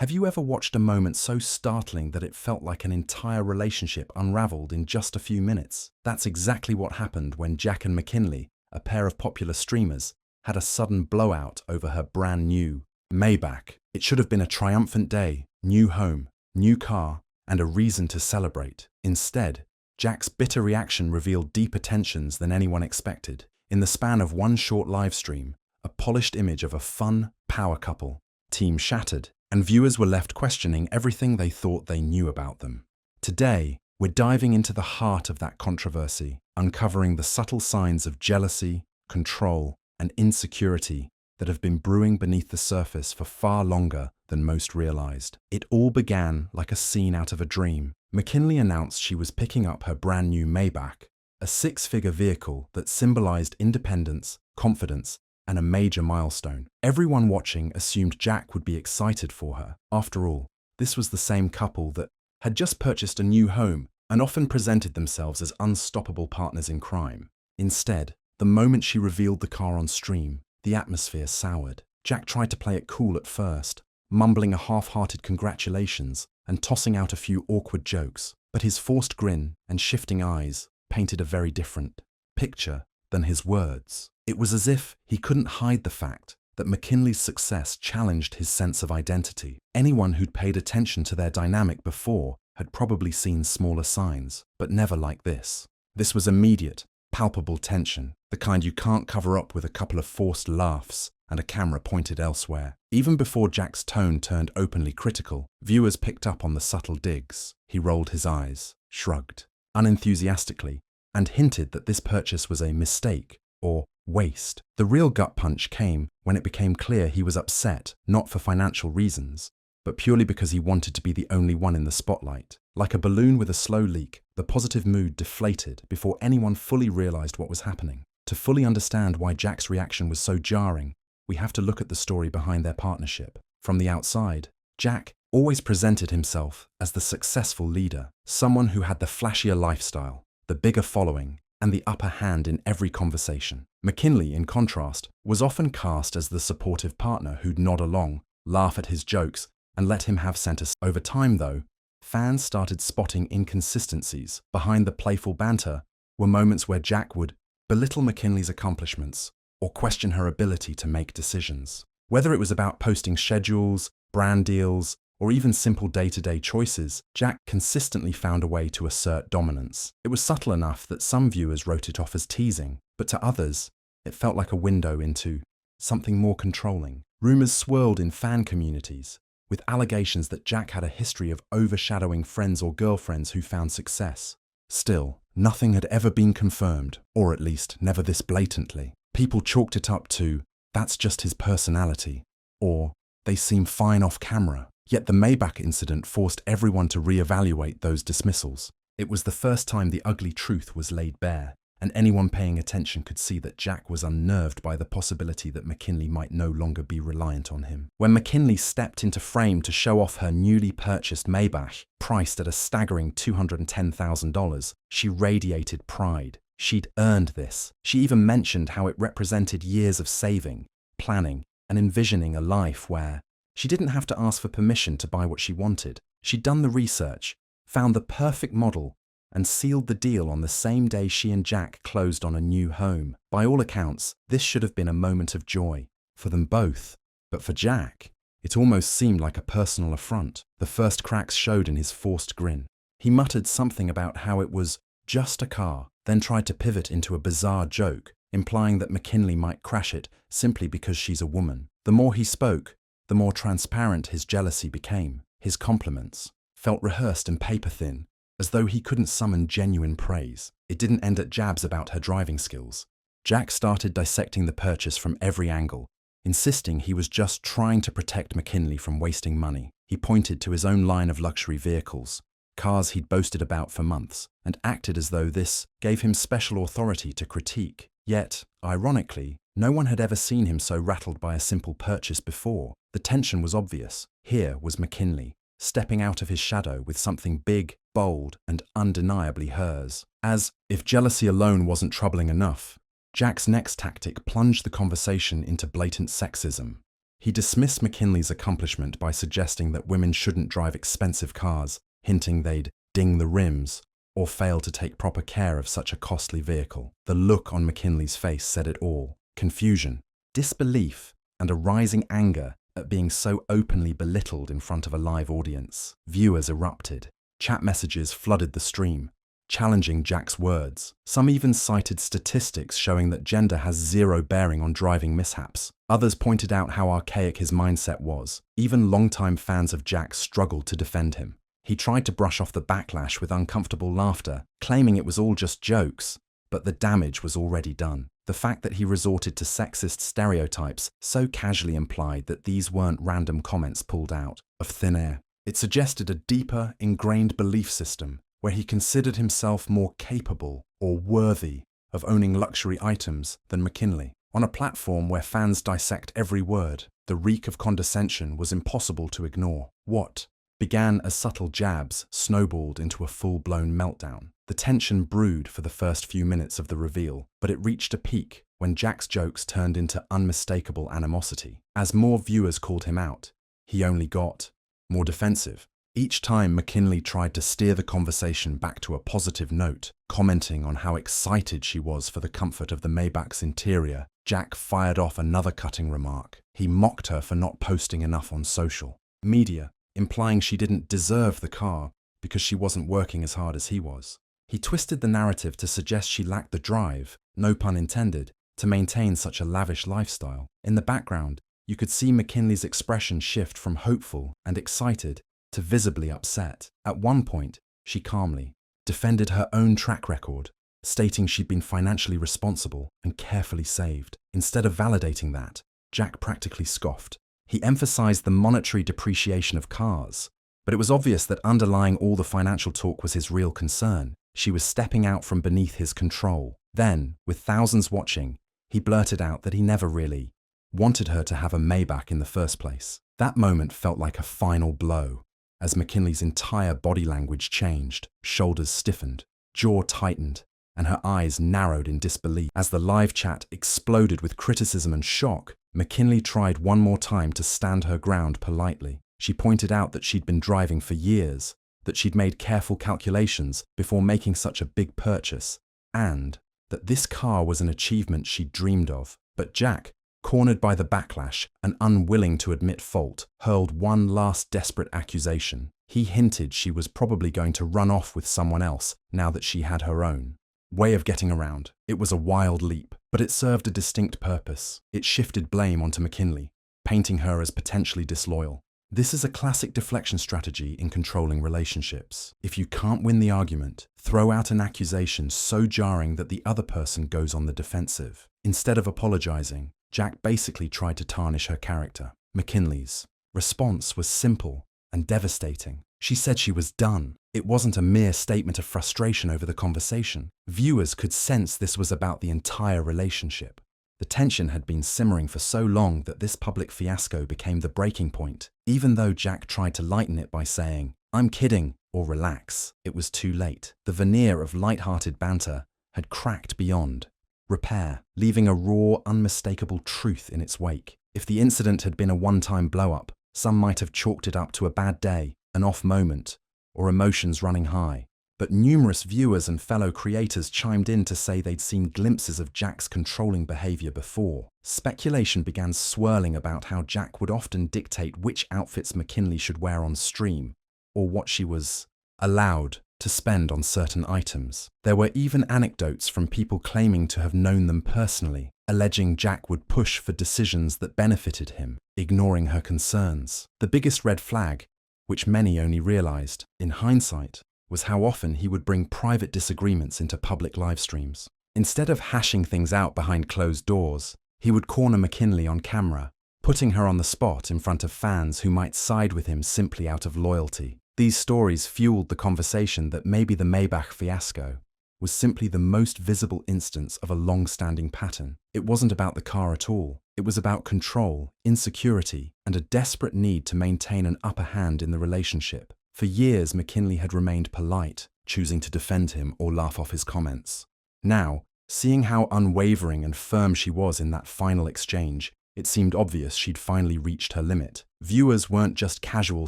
Have you ever watched a moment so startling that it felt like an entire relationship unraveled in just a few minutes? That's exactly what happened when Jack and McKinley, a pair of popular streamers, had a sudden blowout over her brand new Maybach. It should have been a triumphant day, new home, new car, and a reason to celebrate. Instead, Jack's bitter reaction revealed deeper tensions than anyone expected. In the span of one short livestream, a polished image of a fun power couple team shattered, and viewers were left questioning everything they thought they knew about them. Today, we're diving into the heart of that controversy, uncovering the subtle signs of jealousy, control, and insecurity that have been brewing beneath the surface for far longer than most realized. It all began like a scene out of a dream. McKinley announced she was picking up her brand new Maybach, a six-figure vehicle that symbolized independence, confidence, and a major milestone. Everyone watching assumed Jack would be excited for her. After all, this was the same couple that had just purchased a new home and often presented themselves as unstoppable partners in crime. Instead, the moment she revealed the car on stream, the atmosphere soured. Jack tried to play it cool at first, mumbling a half-hearted congratulations and tossing out a few awkward jokes, but his forced grin and shifting eyes painted a very different picture than his words. It was as if he couldn't hide the fact that McKinley's success challenged his sense of identity. Anyone who'd paid attention to their dynamic before had probably seen smaller signs, but never like this. This was immediate, palpable tension, the kind you can't cover up with a couple of forced laughs and a camera pointed elsewhere. Even before Jack's tone turned openly critical, viewers picked up on the subtle digs. He rolled his eyes, shrugged unenthusiastically, and hinted that this purchase was a mistake or waste. The real gut punch came when it became clear he was upset, not for financial reasons, but purely because he wanted to be the only one in the spotlight. Like a balloon with a slow leak, the positive mood deflated before anyone fully realized what was happening. To fully understand why Jack's reaction was so jarring, we have to look at the story behind their partnership. From the outside, Jack always presented himself as the successful leader, someone who had the flashier lifestyle, the bigger following, and the upper hand in every conversation. McKinley, in contrast, was often cast as the supportive partner who'd nod along, laugh at his jokes, and let him have center. Over time, though, fans started spotting inconsistencies. Behind the playful banter were moments where Jack would belittle McKinley's accomplishments or question her ability to make decisions. Whether it was about posting schedules, brand deals, or even simple day-to-day choices, Jack consistently found a way to assert dominance. It was subtle enough that some viewers wrote it off as teasing, but to others, it felt like a window into something more controlling. Rumors swirled in fan communities, with allegations that Jack had a history of overshadowing friends or girlfriends who found success. Still, nothing had ever been confirmed, or at least never this blatantly. People chalked it up to, "That's just his personality," or "They seem fine off camera." Yet the Maybach incident forced everyone to reevaluate those dismissals. It was the first time the ugly truth was laid bare, and anyone paying attention could see that Jack was unnerved by the possibility that McKinley might no longer be reliant on him. When McKinley stepped into frame to show off her newly purchased Maybach, priced at a staggering $210,000, she radiated pride. She'd earned this. She even mentioned how it represented years of saving, planning, and envisioning a life where she didn't have to ask for permission to buy what she wanted. She'd done the research, found the perfect model, and sealed the deal on the same day she and Jack closed on a new home. By all accounts, this should have been a moment of joy for them both. But for Jack, it almost seemed like a personal affront. The first cracks showed in his forced grin. He muttered something about how it was just a car, then tried to pivot into a bizarre joke, implying that McKinley might crash it simply because she's a woman. The more he spoke, the more transparent his jealousy became. His compliments felt rehearsed and paper-thin, as though he couldn't summon genuine praise. It didn't end at jabs about her driving skills. Jack started dissecting the purchase from every angle, insisting he was just trying to protect McKinley from wasting money. He pointed to his own line of luxury vehicles, cars he'd boasted about for months, and acted as though this gave him special authority to critique. Yet, ironically, no one had ever seen him so rattled by a simple purchase before. The tension was obvious. Here was McKinley, stepping out of his shadow with something big, bold, and undeniably hers. As if jealousy alone wasn't troubling enough, Jack's next tactic plunged the conversation into blatant sexism. He dismissed McKinley's accomplishment by suggesting that women shouldn't drive expensive cars, hinting they'd ding the rims or fail to take proper care of such a costly vehicle. The look on McKinley's face said it all: confusion, disbelief, and a rising anger at being so openly belittled in front of a live audience. Viewers erupted. Chat messages flooded the stream, challenging Jack's words. Some even cited statistics showing that gender has zero bearing on driving mishaps. Others pointed out how archaic his mindset was. Even longtime fans of Jack struggled to defend him. He tried to brush off the backlash with uncomfortable laughter, claiming it was all just jokes, but the damage was already done. The fact that he resorted to sexist stereotypes so casually implied that these weren't random comments pulled out of thin air. It suggested a deeper, ingrained belief system where he considered himself more capable or worthy of owning luxury items than McKinley. On a platform where fans dissect every word, the reek of condescension was impossible to ignore. What began as subtle jabs snowballed into a full-blown meltdown. The tension brewed for the first few minutes of the reveal, but it reached a peak when Jack's jokes turned into unmistakable animosity. As more viewers called him out, he only got more defensive. Each time McKinley tried to steer the conversation back to a positive note, commenting on how excited she was for the comfort of the Maybach's interior, Jack fired off another cutting remark. He mocked her for not posting enough on social media, implying she didn't deserve the car because she wasn't working as hard as he was. He twisted the narrative to suggest she lacked the drive, no pun intended, to maintain such a lavish lifestyle. In the background, you could see McKinley's expression shift from hopeful and excited to visibly upset. At one point, she calmly defended her own track record, stating she'd been financially responsible and carefully saved. Instead of validating that, Jack practically scoffed. He emphasized the monetary depreciation of cars, but it was obvious that underlying all the financial talk was his real concern. She was stepping out from beneath his control. Then, with thousands watching, he blurted out that he never really wanted her to have a Maybach in the first place. That moment felt like a final blow, as McKinley's entire body language changed. Shoulders stiffened, jaw tightened, and her eyes narrowed in disbelief. As the live chat exploded with criticism and shock, McKinley tried one more time to stand her ground politely. She pointed out that she'd been driving for years, that she'd made careful calculations before making such a big purchase, and that this car was an achievement she'd dreamed of. But Jack, cornered by the backlash and unwilling to admit fault, hurled one last desperate accusation. He hinted she was probably going to run off with someone else now that she had her own way of getting around. It was a wild leap, but it served a distinct purpose. It shifted blame onto McKinley, painting her as potentially disloyal. This is a classic deflection strategy in controlling relationships. If you can't win the argument, throw out an accusation so jarring that the other person goes on the defensive. Instead of apologizing, Jack basically tried to tarnish her character. McKinley's response was simple and devastating. She said she was done. It wasn't a mere statement of frustration over the conversation. Viewers could sense this was about the entire relationship. The tension had been simmering for so long that this public fiasco became the breaking point. Even though Jack tried to lighten it by saying, "I'm kidding," or "relax," it was too late. The veneer of light-hearted banter had cracked beyond repair, leaving a raw, unmistakable truth in its wake. If the incident had been a one-time blow-up, some might have chalked it up to a bad day, an off moment, or emotions running high. But numerous viewers and fellow creators chimed in to say they'd seen glimpses of Jack's controlling behavior before. Speculation began swirling about how Jack would often dictate which outfits McKinley should wear on stream, or what she was allowed to spend on certain items. There were even anecdotes from people claiming to have known them personally, alleging Jack would push for decisions that benefited him, ignoring her concerns. The biggest red flag, which many only realized in hindsight, was how often he would bring private disagreements into public live streams. Instead of hashing things out behind closed doors, he would corner McKinley on camera, putting her on the spot in front of fans who might side with him simply out of loyalty. These stories fueled the conversation that maybe the Maybach fiasco was simply the most visible instance of a long-standing pattern. It wasn't about the car at all. It was about control, insecurity, and a desperate need to maintain an upper hand in the relationship. For years, McKinley had remained polite, choosing to defend him or laugh off his comments. Now, seeing how unwavering and firm she was in that final exchange, It seemed obvious she'd finally reached her limit. Viewers weren't just casual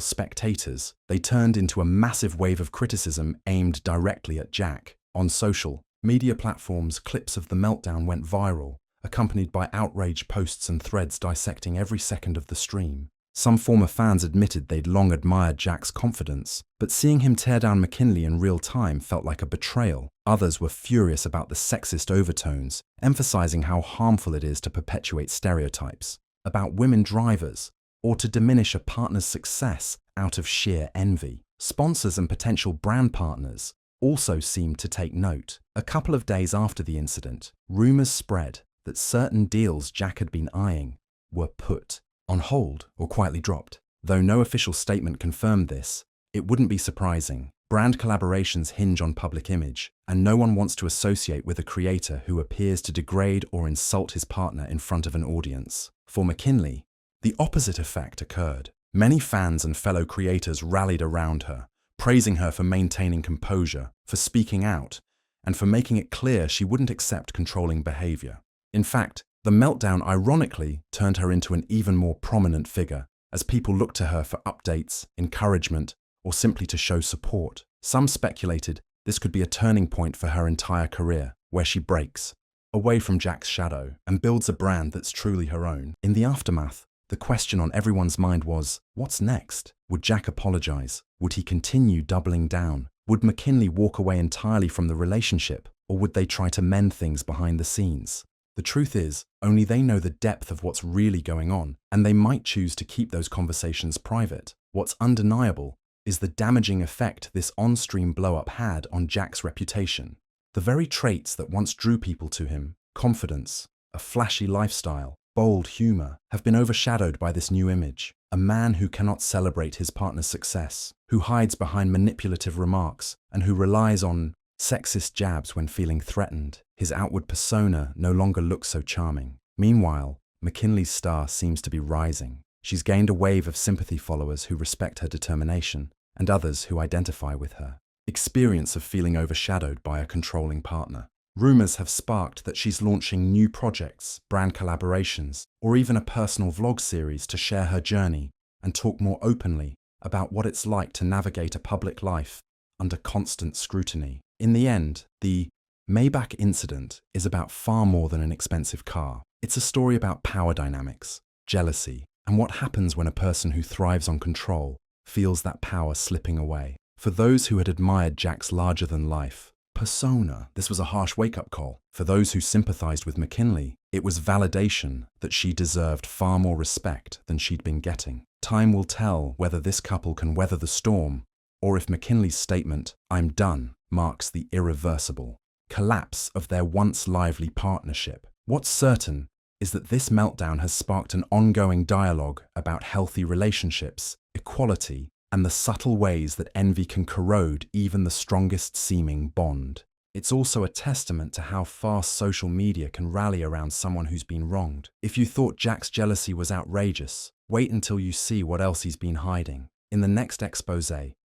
spectators. They turned into a massive wave of criticism aimed directly at Jack. On social media platforms, clips of the meltdown went viral, accompanied by outraged posts and threads dissecting every second of the stream. Some former fans admitted they'd long admired Jack's confidence, but seeing him tear down McKinley in real time felt like a betrayal. Others were furious about the sexist overtones, emphasizing how harmful it is to perpetuate stereotypes about women drivers or to diminish a partner's success out of sheer envy. Sponsors and potential brand partners also seemed to take note. A couple of days after the incident, rumors spread that certain deals Jack had been eyeing were put on hold or quietly dropped. Though no official statement confirmed this, it wouldn't be surprising. Brand collaborations hinge on public image, and no one wants to associate with a creator who appears to degrade or insult his partner in front of an audience. For McKinley, the opposite effect occurred. Many fans and fellow creators rallied around her, praising her for maintaining composure, for speaking out, and for making it clear she wouldn't accept controlling behavior. In fact, the meltdown ironically turned her into an even more prominent figure, as people looked to her for updates, encouragement, or simply to show support. Some speculated this could be a turning point for her entire career, where she breaks away from Jack's shadow and builds a brand that's truly her own. In the aftermath, the question on everyone's mind was, what's next? Would Jack apologize? Would he continue doubling down? Would McKinley walk away entirely from the relationship, or would they try to mend things behind the scenes? The truth is, only they know the depth of what's really going on, and they might choose to keep those conversations private. What's undeniable is the damaging effect this on-stream blow-up had on Jack's reputation. The very traits that once drew people to him, confidence, a flashy lifestyle, bold humor, have been overshadowed by this new image. A man who cannot celebrate his partner's success, who hides behind manipulative remarks, and who relies on sexist jabs when feeling threatened. His outward persona no longer looks so charming. Meanwhile, McKinley's star seems to be rising. She's gained a wave of sympathy followers who respect her determination, and others who identify with her experience of feeling overshadowed by a controlling partner. Rumors have sparked that she's launching new projects, brand collaborations, or even a personal vlog series to share her journey and talk more openly about what it's like to navigate a public life under constant scrutiny. In the end, the Maybach incident is about far more than an expensive car. It's a story about power dynamics, jealousy, and what happens when a person who thrives on control feels that power slipping away. For those who had admired Jack's larger-than-life persona, this was a harsh wake-up call. For those who sympathized with McKinley, it was validation that she deserved far more respect than she'd been getting. Time will tell whether this couple can weather the storm, or if McKinley's statement, "I'm done," marks the irreversible collapse of their once lively partnership. What's certain is that this meltdown has sparked an ongoing dialogue about healthy relationships, equality, and the subtle ways that envy can corrode even the strongest seeming bond. It's also a testament to how fast social media can rally around someone who's been wronged. If you thought Jack's jealousy was outrageous, wait until you see what else he's been hiding. In the next expose,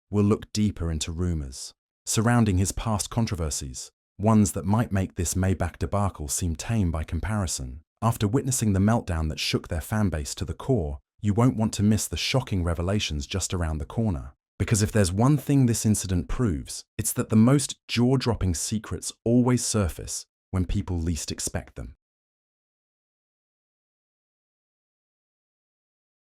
we'll look deeper into rumors surrounding his past controversies, ones that might make this Maybach debacle seem tame by comparison. After witnessing the meltdown that shook their fanbase to the core, you won't want to miss the shocking revelations just around the corner. Because if there's one thing this incident proves, it's that the most jaw-dropping secrets always surface when people least expect them.